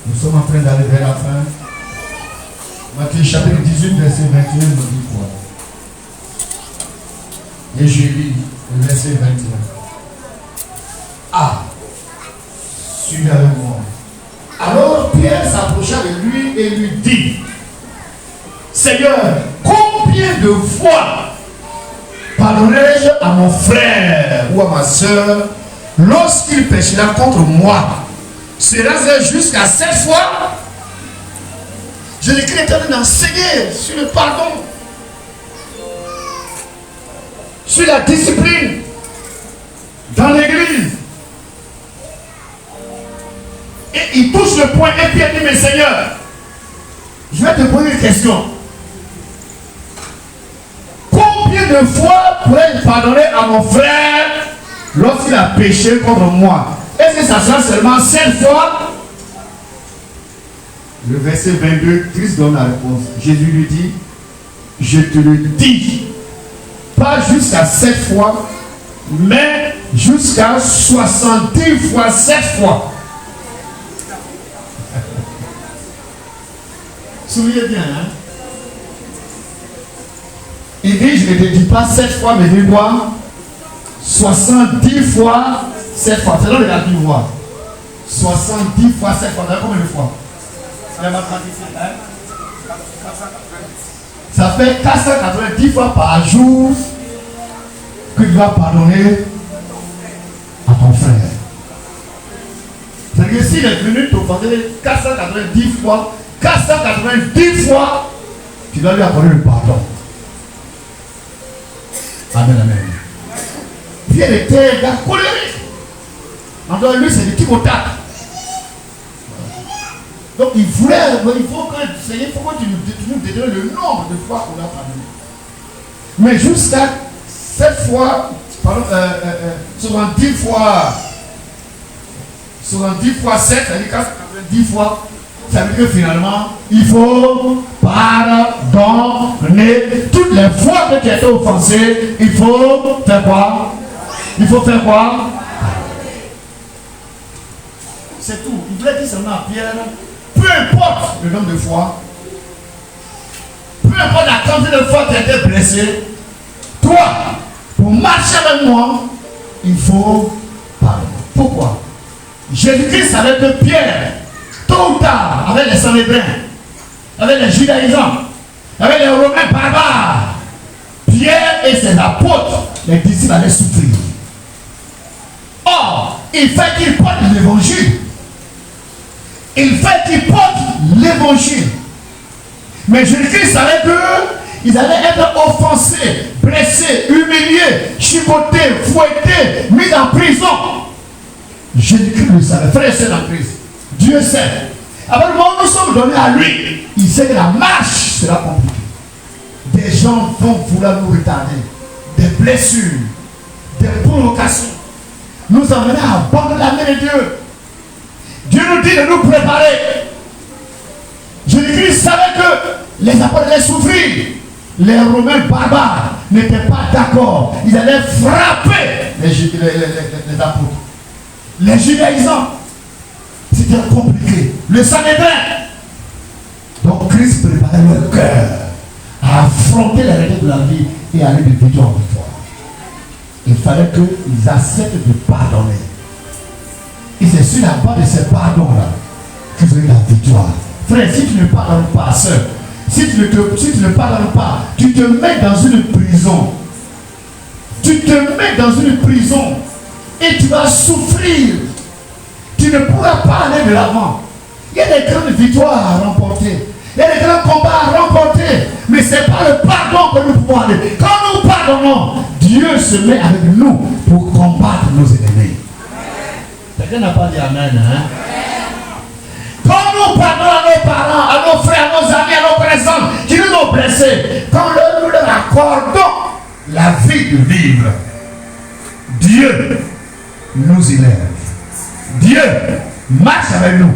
Nous sommes en train d'aller vers la fin. Matthieu chapitre 18, verset 21 nous dit quoi? Et je lis le verset 21. Ah, suivez avec moi. Alors Pierre s'approcha de lui et lui dit, Seigneur, combien de fois pardonnerai-je à mon frère ou à ma soeur lorsqu'il péchera contre moi? Sera-ce jusqu'à 7 fois? Jésus-Christ est en train d'enseigner sur le pardon, sur la discipline dans l'église. Et il touche le point et puis il dit, mais Seigneur, je vais te poser une question. Combien de fois pourrais-je pardonner à mon frère lorsqu'il a péché contre moi? Est-ce que ça sera seulement 7 fois? Le verset 22, Christ donne la réponse. Jésus lui dit, je te le dis, pas jusqu'à 7 fois, mais jusqu'à 70 fois 7 fois. Souvenez bien, hein? Il dit, je ne te dis pas 7 fois, mais dis quoi? 70 fois 7 fois. C'est là le calcul voir. 70 fois 7 fois. Combien de fois? C'est Ça fait 490 fois par jour que tu vas pardonner à ton frère. C'est-à-dire que s'il est venu t'offenser 490 fois, 490 fois, tu dois lui accorder le pardon. Amen, amen. Pierre était un gars colérique. Alors lui, c'est le type au tac. Donc il faut que Seigneur, il faut que tu nous détermines le nombre de fois qu'on a pardonné. Mais jusqu'à cette fois, pardon, 70 fois 7, c'est-à-dire 490 fois, ça veut dire que finalement, il faut pardonner. Toutes les fois que tu as été offensé, il faut faire quoi? Il faut faire quoi? C'est tout. Il voulait dire seulement à Pierre, peu importe le nombre de fois, peu importe la quantité de fois que tu as été blessé, toi, pour marcher avec moi, il faut pardonner. Pourquoi? Jésus-Christ savait que Pierre, tôt ou tard, avec les Sanhédrins, avec les judaïsants, avec les Romains barbares, Pierre et ses apôtres, les disciples allaient souffrir. Or, il fait qu'ils portent l'évangile. Il fait qu'ils portent l'évangile. Mais Jésus-Christ savait qu'ils allaient être offensés, blessés, humiliés, chicotés, fouettés, mis en prison. Jésus-Christ le savait, frère et sœur en Christ. Dieu sait. Après le moment où nous sommes donnés à lui, il sait que la marche sera compliquée. Des gens vont vouloir nous retarder. Des blessures, des provocations. Nous emmener à abandonner la main de Dieu. Dieu nous dit de nous préparer. Jésus-Christ savait que les apôtres allaient souffrir. Les Romains barbares n'étaient pas d'accord. Ils allaient frapper les apôtres. Les judaïsants, c'était compliqué. Le Sanhédrin. Donc Christ préparait leur cœur à affronter les réalités de la vie et aller de victoire en victoire. Il fallait qu'ils acceptent de pardonner. Et c'est sur la base de ces pardons-là qu'ils ont eu la victoire. Frère, si tu ne pardonnes pas, soeur, si tu ne pardonnes pas, tu te mets dans une prison. Tu te mets dans une prison. Et tu vas souffrir. Tu ne pourras pas aller de l'avant. Il y a des grandes victoires à remporter. Il y a des grands combats à remporter. Mais ce n'est pas le pardon que nous pouvons aller. Quand nous pardonnons, Dieu se met avec nous pour combattre nos ennemis. Quelqu'un n'a pas dit Amen. Hein? Quand nous pardonnons à nos parents, à nos frères, à nos amis, à nos connaissances qui nous ont blessés, quand nous leur accordons la vie de vivre, Dieu nous élève. Dieu marche avec nous.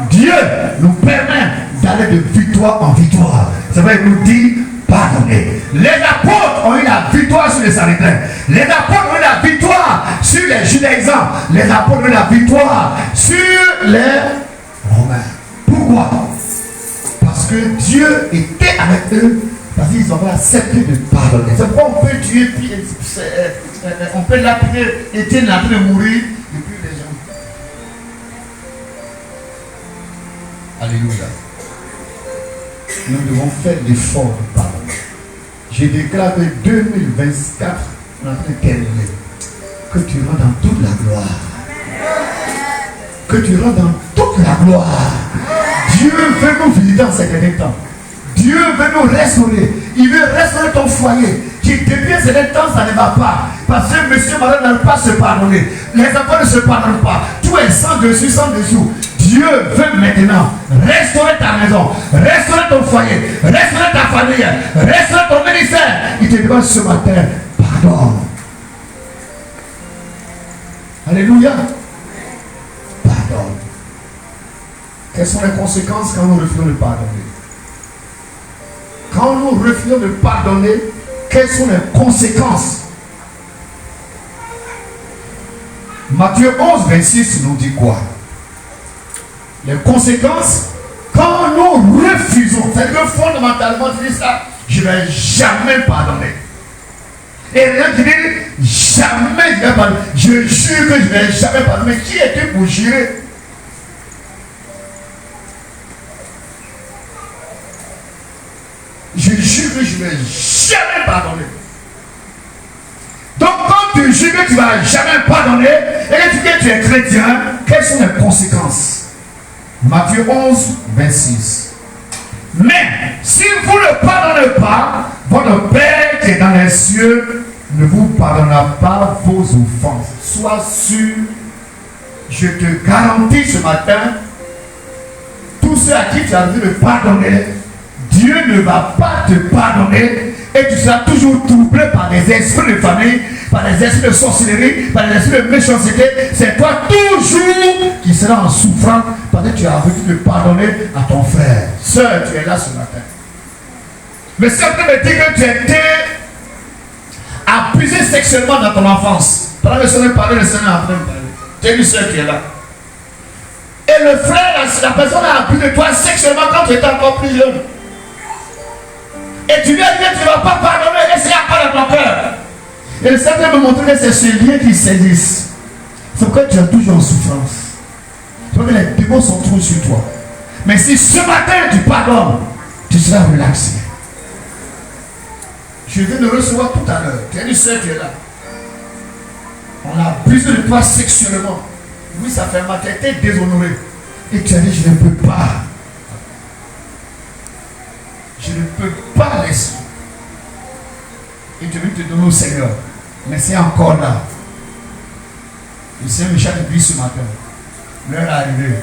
Dieu nous permet d'aller de victoire en victoire. Ça veut nous dire pardonner. Les apôtres ont eu la victoire sur les Sanhédrins. Les apôtres ont eu la victoire sur les judaïsants. Les apôtres ont eu la victoire sur les Romains. Pourquoi? Parce que Dieu était avec eux. Parce qu'ils ont accepté de pardonner. C'est pourquoi on peut tuer, on peut lapider, Étienne en train de mourir, et puis les gens. Alléluia. Nous devons faire l'effort de pardonner. Je déclare que 2024, on est en train de terminer. Que tu rentres dans toute la gloire. Que tu rentres dans toute la gloire. Dieu veut nous visiter en ces derniers temps. Dieu veut nous restaurer. Il veut restaurer ton foyer. Qui depuis un certain temps, ça ne va pas. Parce que monsieur, madame ne peuvent pas se pardonner. Les enfants ne se pardonnent pas. Tout est sans dessus, sans dessous. Dieu veut maintenant restaurer ta maison, restaurer ton foyer, restaurer ta famille, restaurer ton ministère. Il te demande ce matin, pardonne. Alléluia. Pardonne. Quelles sont les conséquences quand nous refusons de pardonner? Quand nous refusons de pardonner, quelles sont les conséquences? Matthieu 11, 26 nous dit quoi? Les conséquences, quand nous refusons, c'est que fondamentalement, tu dis ça, je ne vais jamais pardonner. Et rien qui dit, jamais je vais pardonner. Je jure que je ne vais jamais pardonner. Qui es-tu pour jurer? Je jure que je vais jamais pardonner. Donc quand tu juges que tu ne vas jamais pardonner et que tu dis que tu es chrétien, quelles sont les conséquences? Matthieu 11, 26. Mais si vous ne pardonnez pas, votre Père qui est dans les cieux ne vous pardonnera pas vos offenses. Sois sûr, je te garantis ce matin, tous ceux à qui tu as dû le pardonner, Dieu ne va pas te pardonner et tu seras toujours troublé par des esprits de famille, par des esprits de sorcellerie, par des esprits de méchanceté. C'est toi toujours qui seras en souffrance parce que tu as envie de pardonner à ton frère. Sœur, tu es là ce matin. Mais si on me dit que tu as été abusé sexuellement dans ton enfance, pendant que le Seigneur parlait, le Seigneur est en train de parler. Tu es une sœur qui est là. Et le frère, la personne a abusé de toi sexuellement quand tu étais encore plus jeune. Et tu lui as dit que tu ne vas pas pardonner et c'est pas dans ton cœur. Et le Seigneur me montrer que c'est ce lien qui saisissent. C'est pourquoi tu es toujours en souffrance. C'est pourquoi les démons sont trop sur toi. Mais si ce matin tu pardonnes, tu seras relaxé. Je viens de recevoir tout à l'heure. Tu as une soeur qui est là. On a abusé de toi sexuellement. Oui, ça fait mal. Tu as été déshonoré. Et tu as dit, je ne peux pas. Je ne peux pas laisser. Et tu veux te donner au Seigneur. Mais c'est encore là. Le Seigneur Michel te dit ce matin. L'heure est arrivée.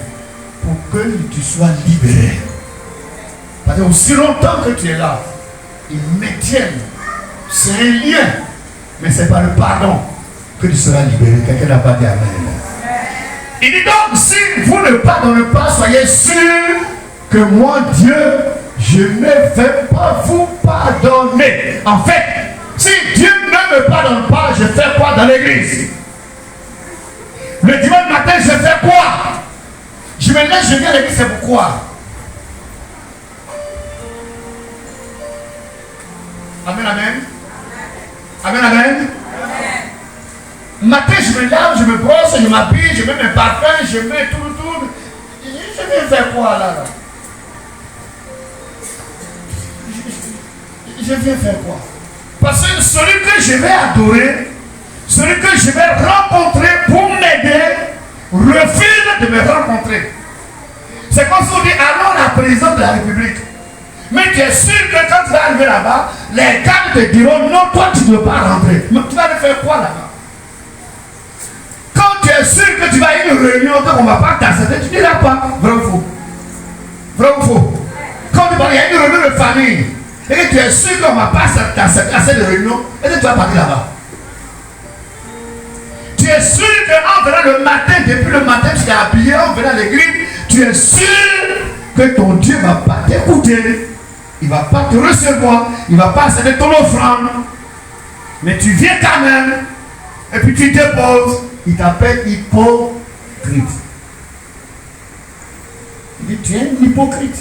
Pour que tu sois libéré. Parce que aussi longtemps que tu es là, ils maintiennent. C'est un lien. Mais c'est par le pardon que tu seras libéré. Quelqu'un n'a pas dit amen. Il dit donc, si vous ne pardonnez pas, soyez sûr que moi, Dieu, je ne vais pas vous pardonner. En fait, si Dieu ne me pardonne pas, je fais quoi dans l'église? Le dimanche matin, je fais quoi? Je me lève, je viens à l'église, c'est pourquoi? Amen, amen. Amen, amen. Matin, je me lave, je me brosse, je m'habille, je mets mes parfums, je mets tout. Je viens faire quoi là? Je viens faire quoi? Parce que celui que je vais adorer, celui que je vais rencontrer pour m'aider, refuse de me rencontrer. C'est comme si on dit, allons à la présidence de la République. Mais tu es sûr que quand tu vas arriver là-bas, les gardes te diront, non, toi tu ne veux pas rentrer. Mais tu vas aller faire quoi là-bas? Quand tu es sûr que tu vas à une réunion, qu'on ne va pas t'accepter, tu ne diras pas. Vrai ou faux? Vrai ou faux? Quand tu parles, il y a une réunion de famille, et que tu es sûr qu'on ne va pas t'accepter à cette réunion, et que tu vas partir là-bas. Tu es sûr qu'en venant le matin, depuis le matin, tu t'es habillé, en venant à l'église, tu es sûr que ton Dieu ne va pas t'écouter. Il ne va pas te recevoir, il ne va pas accepter ton offrande. Mais tu viens quand même, et puis tu te poses. Il t'appelle hypocrite. Il dit, tu es un hypocrite.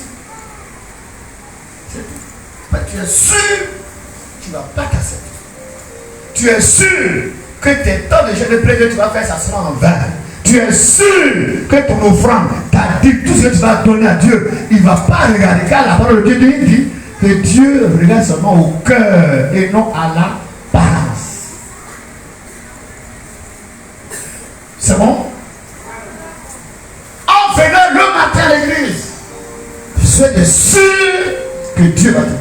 C'est tout. Tu es sûr que tu ne vas pas t'accepter. Tu es sûr que tes temps de jeûne de prière que tu vas faire, ça sera en vain. Tu es sûr que ton offrande, ta dit tout ce que tu vas donner à Dieu, il ne va pas regarder. Car la parole de Dieu dit que Dieu regarde seulement au cœur et non à la balance. C'est bon? En venant le matin à l'église, soyez sûr que Dieu va te porter.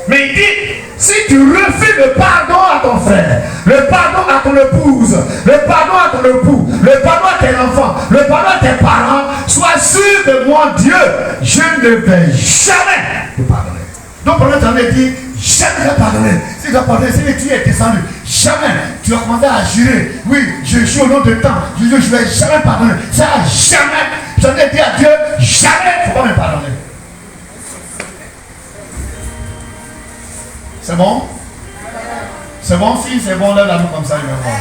Mais il dit, si tu refuses le pardon à ton frère, le pardon à ton épouse, le pardon à ton époux, le pardon à tes enfants, le pardon à tes parents, sois sûr que moi, Dieu, je ne vais jamais te pardonner. Donc, pendant que tu as dit, jamais pardonner. Si tu as pardonné, si tu es descendu, jamais. Tu vas commencer à jurer. Oui, je joue au nom de temps. Je dis, je ne vais jamais pardonner. Ça, jamais. J'en ai dit à Dieu, jamais, il ne faut pas me pardonner. C'est bon? C'est bon? Si c'est bon, lève la main comme ça, je vais voir.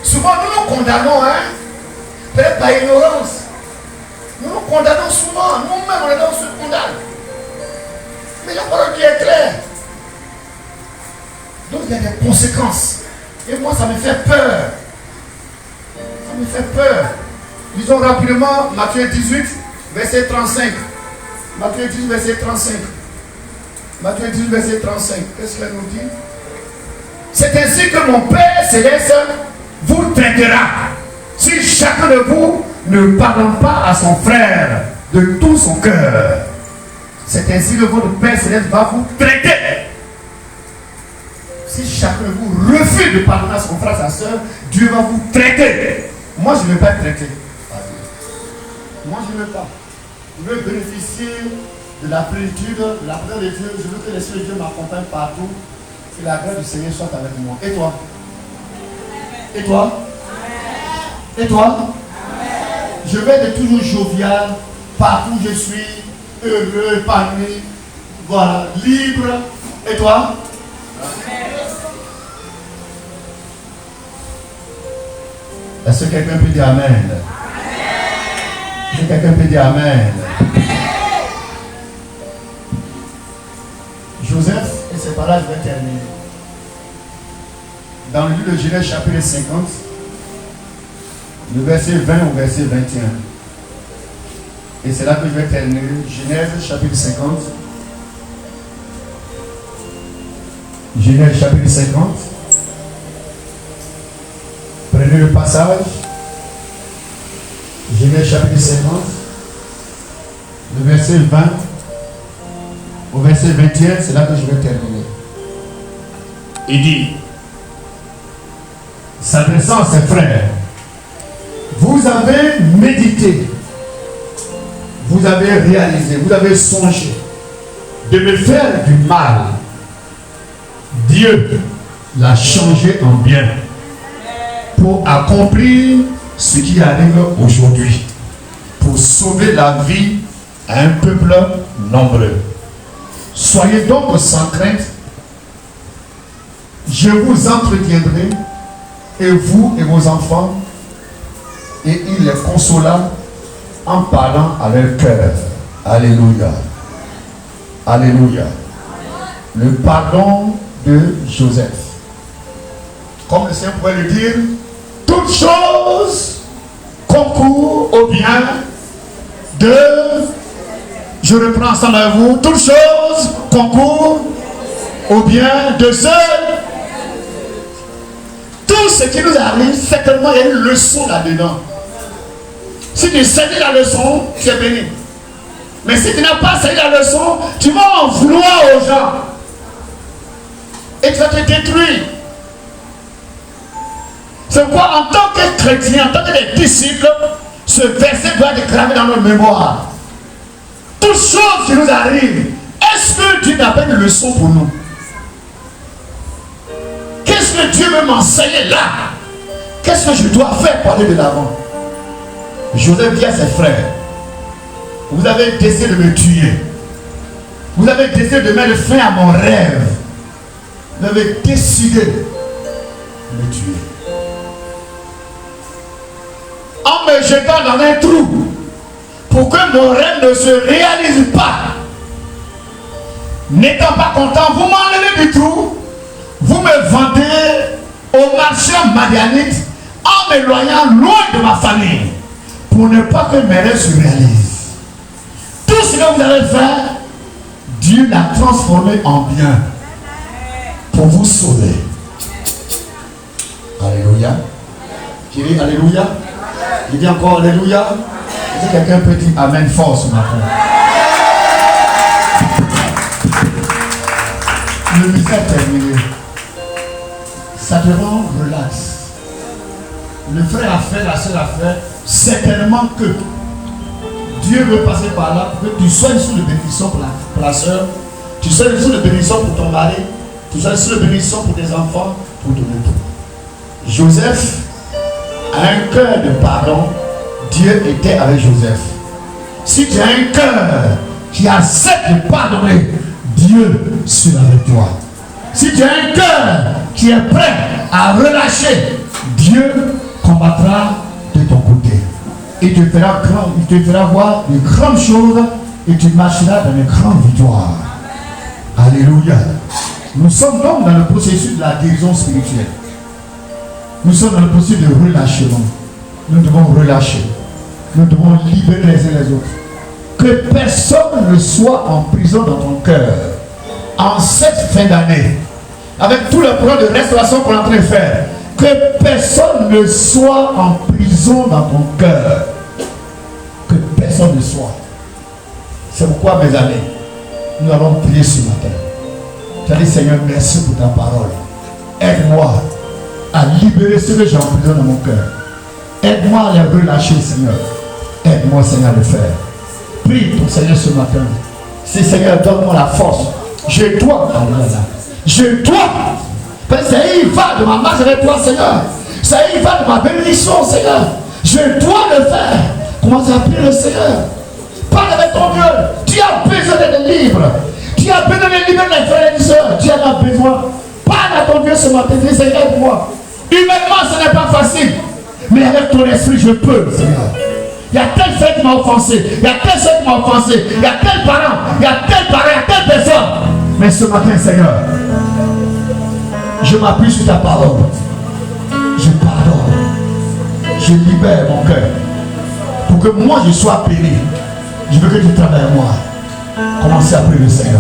Souvent, nous nous condamnons, hein? Peut-être par ignorance. Nous nous condamnons souvent. Nous-mêmes, on se condamne. Mais la parole qui est claire. Donc, il y a des conséquences. Et moi, ça me fait peur. Ça me fait peur. Lisons rapidement Matthieu 18, verset 35. Matthieu 10, verset 35. Matthieu 10, verset 35. Qu'est-ce qu'elle nous dit? C'est ainsi que mon Père céleste vous traitera, si chacun de vous ne pardonne pas à son frère de tout son cœur. C'est ainsi que votre Père céleste va vous traiter. Si chacun de vous refuse de pardonner à son frère, à sa soeur, Dieu va vous traiter. Moi, je ne veux pas être traité. Moi, je ne veux pas. Je veux bénéficier de la plénitude, de la présence de Dieu. Je veux que l'Esprit de Dieu m'accompagne partout. Que la grâce du Seigneur soit avec moi. Et toi? Et toi? Et toi? Je vais être toujours jovial, partout où je suis, heureux, épanoui, voilà, libre. Et toi? Est-ce que quelqu'un peut dire Amen? Est-ce que quelqu'un peut dire Amen? Joseph, et c'est par là que je vais terminer. Dans le livre de Genèse, chapitre 50, le verset 20 au verset 21. Et c'est là que je vais terminer. Genèse, chapitre 50. Genèse, chapitre 50. Prenez le passage. Genèse, chapitre 50. Le verset 20 au verset 21, c'est là que je vais terminer. Il dit, s'adressant à ses frères, vous avez médité, vous avez réalisé, vous avez songé de me faire du mal. Dieu l'a changé en bien pour accomplir ce qui arrive aujourd'hui, pour sauver la vie à un peuple nombreux. Soyez donc sans crainte, je vous entretiendrai, et vous et vos enfants, et il les consola en parlant à leur cœur. Alléluia. Alléluia. Le pardon de Joseph. Comme le Seigneur pourrait le dire, toutes choses concourent au bien de... Je reprends ensemble avec vous. Toutes choses concourent au bien de ceux. Tout ce qui nous arrive, certainement il y a une leçon là-dedans. Si tu saisis la leçon, tu es béni. Mais si tu n'as pas saisi la leçon, tu vas en vouloir aux gens. Et tu vas te détruire. C'est pourquoi en tant que chrétien, en tant que disciple, ce verset doit être gravé dans nos mémoires. Toutes choses qui nous arrivent, est-ce que Dieu n'a pas une leçon pour nous? Qu'est-ce que Dieu veut m'enseigner là? Qu'est-ce que je dois faire pour aller de l'avant? Joseph dit à ses frères, vous avez décidé de me tuer. Vous avez décidé de mettre fin à mon rêve. Vous avez décidé de me tuer. En me jetant dans un trou pour que mon rêve ne se réalise pas. N'étant pas content, vous m'enlevez du trou. Vous me vendez au marché madianite en m'éloignant loin de ma famille pour ne pas que mes rêves se réalisent. Tout ce que vous allez faire, Dieu l'a transformé en bien pour vous sauver. Alléluia. Qui dit Alléluia? Il dit encore Alléluia. Est-ce que quelqu'un peut dire Amen fort ce matin? Le message terminé. Ça te rend relax. Le frère a fait, la soeur a fait. Certainement que Dieu veut passer par là pour que tu sois sous le bénédiction pour la soeur, tu sois sous le bénédiction pour ton mari, tu sois sous le bénédiction pour tes enfants, pour ton époux. Joseph a un cœur de pardon. Dieu était avec Joseph. Si tu as un cœur qui accepte de pardonner, Dieu sera avec toi. Si tu as un cœur qui est prêt à relâcher, Dieu combattra de ton côté. Il te fera voir de grandes choses et tu marcheras dans de grandes victoires. Alléluia. Nous sommes donc dans le processus de la guérison spirituelle. Nous sommes dans le processus de relâchement. Nous devons relâcher. Nous devons libérer les uns les autres. Que personne ne soit en prison dans ton cœur. En cette fin d'année, avec tout le programme de restauration qu'on est en train de faire, que personne ne soit en prison dans ton cœur. Que personne ne soit. C'est pourquoi, mes amis, nous allons prier ce matin. Tu as dit, Seigneur, merci pour ta parole. Aide-moi à libérer ce que j'ai en prison dans mon cœur. Aide-moi à les relâcher, Seigneur. Aide-moi, Seigneur, à le faire. Prie ton Seigneur ce matin. Si, Seigneur, donne-moi la force. Je dois, je dois. Ça y va de ma marche avec toi, Seigneur. Ça y va de ma bénédiction, Seigneur. Je dois le faire. Commence à prier le Seigneur. Parle avec ton Dieu. Tu as besoin d'être libre. Tu as besoin de libérer les frères et les soeurs. Tu en as besoin. Parle à ton Dieu ce matin. Dis, Seigneur, moi. Humainement, ce n'est pas facile. Mais avec ton esprit, je peux, Seigneur. Il y a tel frère qui m'a offensé. Il y a tel soeur qui m'a offensé. Il y a tel parent. Il y a tel parent. Il y a telle personne. Mais ce matin, Seigneur, je m'appuie sur ta parole. Je pardonne. Je libère mon cœur. Pour que moi, je sois péri. Je veux que tu travailles à moi. Commencez à prier le Seigneur.